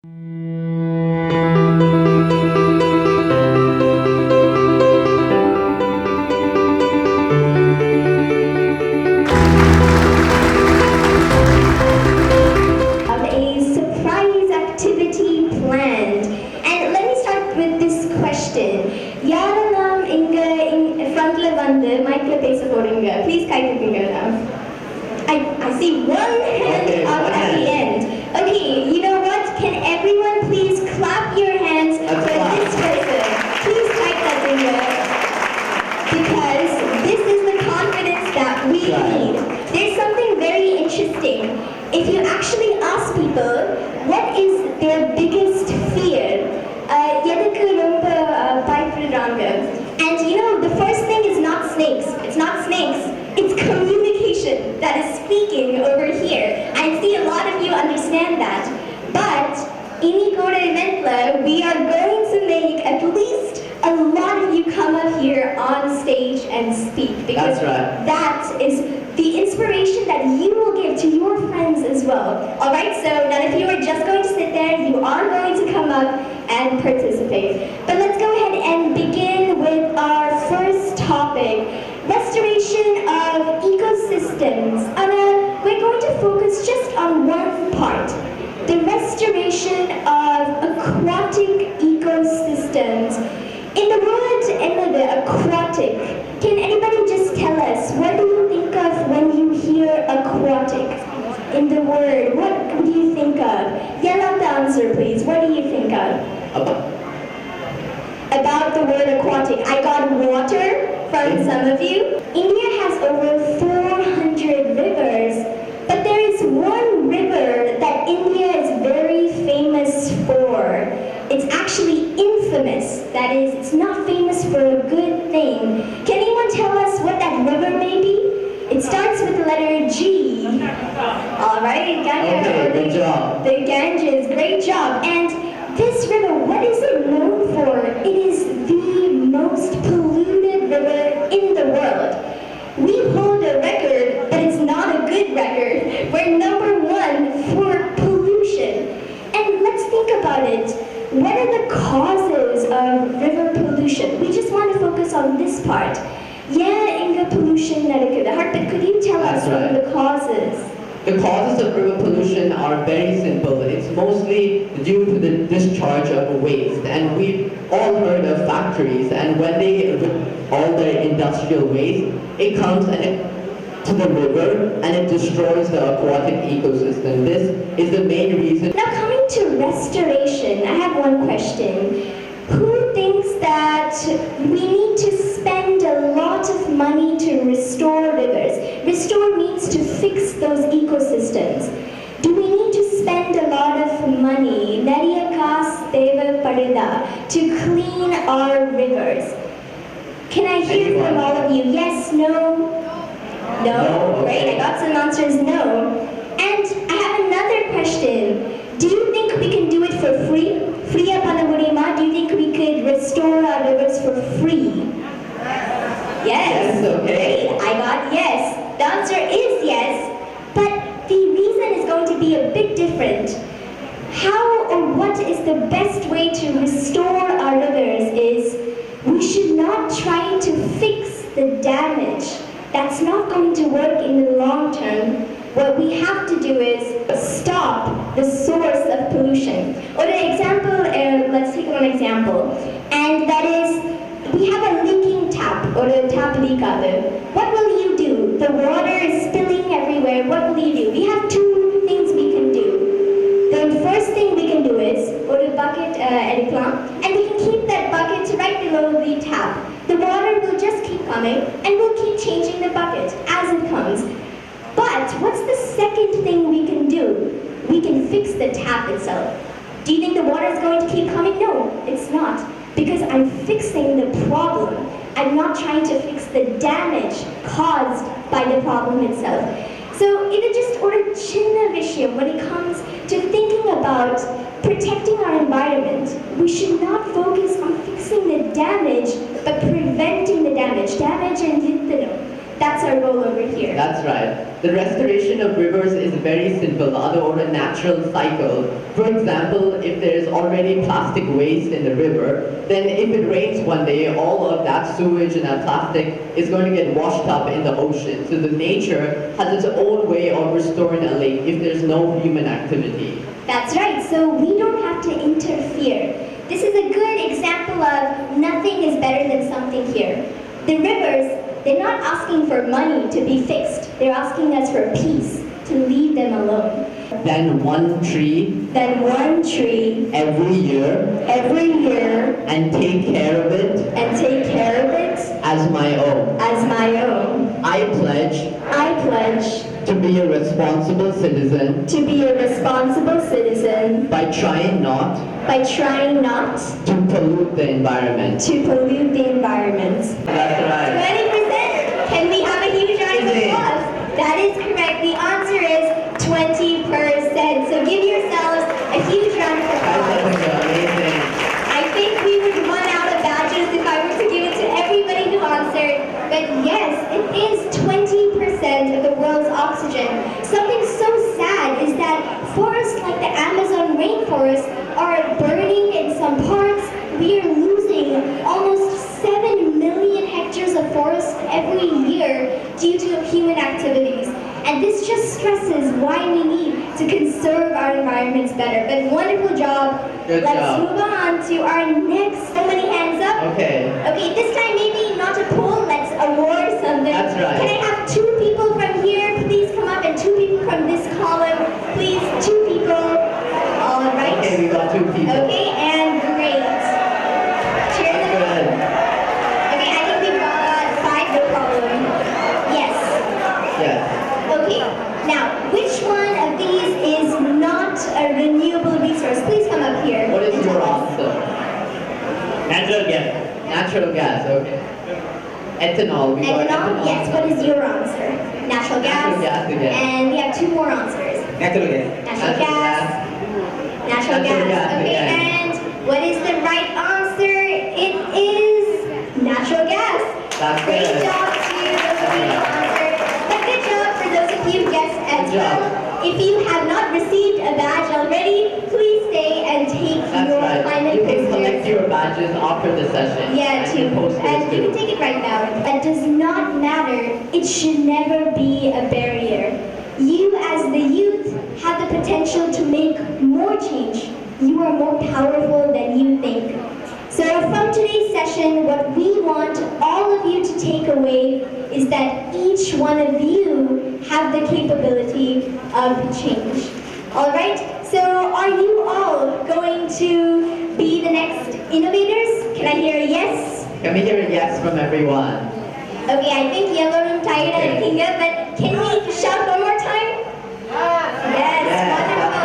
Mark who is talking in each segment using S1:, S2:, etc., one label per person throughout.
S1: Please kite the finger now. I see one hand up at the end. Okay, you know what? Can everyone please clap your hands for this person? Please kite that finger. Because this is the confidence that we need. There's something very interesting. If you actually ask people what is their biggest fear, and you know, the first thing is not snakes. It's not snakes. It's communication that is speaking over here. I see a lot of you understand that. But in Ikoda Eventla, we are going to make at least a lot of you come up here on stage and speak. Because that is the inspiration that you will give to your friends as well. Alright, so now if you are just going to sit there, you are going to come up and participate. But let's go ahead and begin with our first topic, restoration of ecosystems. We're going to focus just on one part, the restoration of aquatic ecosystems. In the word aquatic, can anybody just tell us, what do you think of when you hear aquatic? In the word, what do you think of? Yell out the answer, please. What do you think of? About the word aquatic. I got water from some of you. India has over 400 rivers, but there is one river that India is very famous for. It's actually infamous. That is, it's not famous for a good thing. Can anyone tell us what that river may be? It starts with the letter G. All right,
S2: okay, good job.
S1: The Ganges, great job. And this river, what is it known for? It is the most polluted river in the world. We hold a record, but it's not a good record. We're #1 for pollution. And let's think about it. What are the causes of river pollution? We just want to focus on this part. Inga pollution, but could you tell us some of the causes?
S2: The causes of river pollution are very simple. It's mostly due to the discharge of waste. And we've all heard of factories, and when they all their industrial waste, it comes to the river and it destroys the aquatic ecosystem. This is the main reason.
S1: Now coming to restoration, I have one question. Who thinks that we need to spend a lot of money to restore rivers? Restore means to fix those ecosystems. Do we need to spend a lot of money, to clean our rivers? Can I hear from all of you? Yes, no? No? Great, I got some answers no. And I have another question. Do you think we can do it for free? Freya Panagurima, do you think we could restore our rivers for free? Yes.
S2: Okay.
S1: Great, I got yes. The answer is yes, but the reason is going to be a bit different. How or what is the best way to restore our rivers is we should not try to fix the damage. That's not going to work in the long term. What we have to do is stop the source of pollution. Or an example, let's take one example, and that is, we have a leaking tap, or a tap leak. What will you do? The water is spilling everywhere. What will you do? We have two things we can do. The first thing we can do is, or a bucket and we can keep that bucket right below the tap. The water will just keep coming, and we'll keep changing the bucket as it comes. But what's the second thing we can do? We can fix the tap itself. Do you think the water is going to keep coming? No, it's not. Because I'm fixing the problem. I'm not trying to fix the damage caused by the problem itself. So it is just chinna vishayam when it comes to thinking about protecting our environment. We should not focus on fixing the damage, but preventing the damage. Damage and That's our goal over here.
S2: That's right. The restoration of rivers is very simple. principle or a natural cycle. For example, if there's already plastic waste in the river, then if it rains one day, all of that sewage and that plastic is going to get washed up in the ocean. So the nature has its own way of restoring a lake if there's no human activity.
S1: That's right, so we don't have to interfere. This is a good example of nothing is better than something here. The rivers, they're not asking for money to be fixed. They're asking us for peace, to leave them alone.
S2: Then one tree every year and take care of it as my own. I pledge to be a responsible citizen by trying not to pollute the environment. That's right.
S1: 20%? Can we have a huge round of applause? That is correct. The answer is 20%. So give yourselves a huge round of applause.
S2: That's amazing.
S1: I think we would run out of badges if I were to give it to everybody who answered. But yes, it is 20% of the world's oxygen. Something so sad is that forests like the Amazon rainforest are burning in some parts. We are losing almost 7 million hectares of forest every year due to human activities. And this just stresses why we need to conserve our environments better. But wonderful job.
S2: Good
S1: Let's
S2: job.
S1: move on to our next. So many hands up.
S2: Okay.
S1: Okay, this time maybe not a poll, let's award something.
S2: That's right.
S1: Can I have 2 people from here please come up and 2 people from this column? Please, 2 people. All right.
S2: Okay, we got 2 people.
S1: Okay, and great. Cheers.
S2: That's good.
S1: Okay, I think we got 5 no problem. Yes.
S2: Yes.
S1: Okay, now, which one of these is not a renewable resource? Please come up here.
S2: What is
S1: and
S2: your
S1: tell us.
S2: answer?
S3: Natural gas.
S2: Natural gas, okay. Ethanol, we got
S1: Ethanol?
S2: ethanol.
S1: Yes, what is your answer? Natural gas.
S2: Natural gas again.
S1: And we have 2 more answers.
S3: Natural gas.
S1: Natural gas. Natural
S2: Natural gas
S1: Okay,
S2: again.
S1: and what is the right answer? It is natural gas.
S2: That's
S1: Great
S2: good.
S1: job to those of you who answered. But good job for those of you who guessed as
S2: Good job.
S1: well. If you have not received a badge already, please stay and take
S2: That's
S1: your
S2: right.
S1: climate
S2: You can collect
S1: posters.
S2: your badges after the session.
S1: Yeah,
S2: and you
S1: too.
S2: post
S1: And
S2: those
S1: you can
S2: too.
S1: take it right now. That does not matter. It should never be a barrier. You as the youth have the potential to make more change. You are more powerful than you think. So from today's session, what we want all of you to take away is that each one of you have the capability of change. All right? So are you all going to be the next innovators? Can I hear a yes?
S2: Can we hear a yes from everyone?
S1: Okay, I think yellow room tired
S2: Okay.
S1: and looking good, but can we shout one more time? Yes,
S2: Yes, that's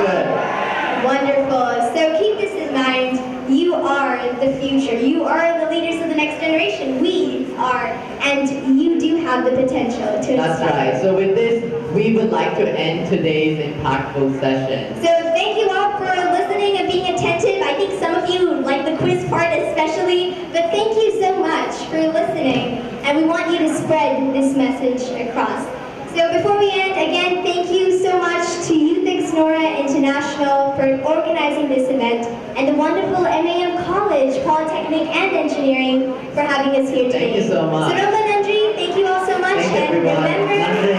S1: wonderful. Wonderful. So keep this in mind. You are the future. You are the leaders of the next generation. We are. And you do have the potential to
S2: That's
S1: inspire.
S2: right. So with this, we would like to end today's impactful session.
S1: So thank you all for listening and being attentive. I think some of you like the quiz part especially, but thank you so much for listening. And we want you to spread this message across. So before we end, again, thank you so much to YouthXNORA International for organizing this event, and the wonderful MAM College, Polytechnic and Engineering for having us here today.
S2: Thank you so much.
S1: So Nandri, thank you all so much.
S2: Thank
S1: and
S2: everyone.
S1: remember,
S2: Nandri.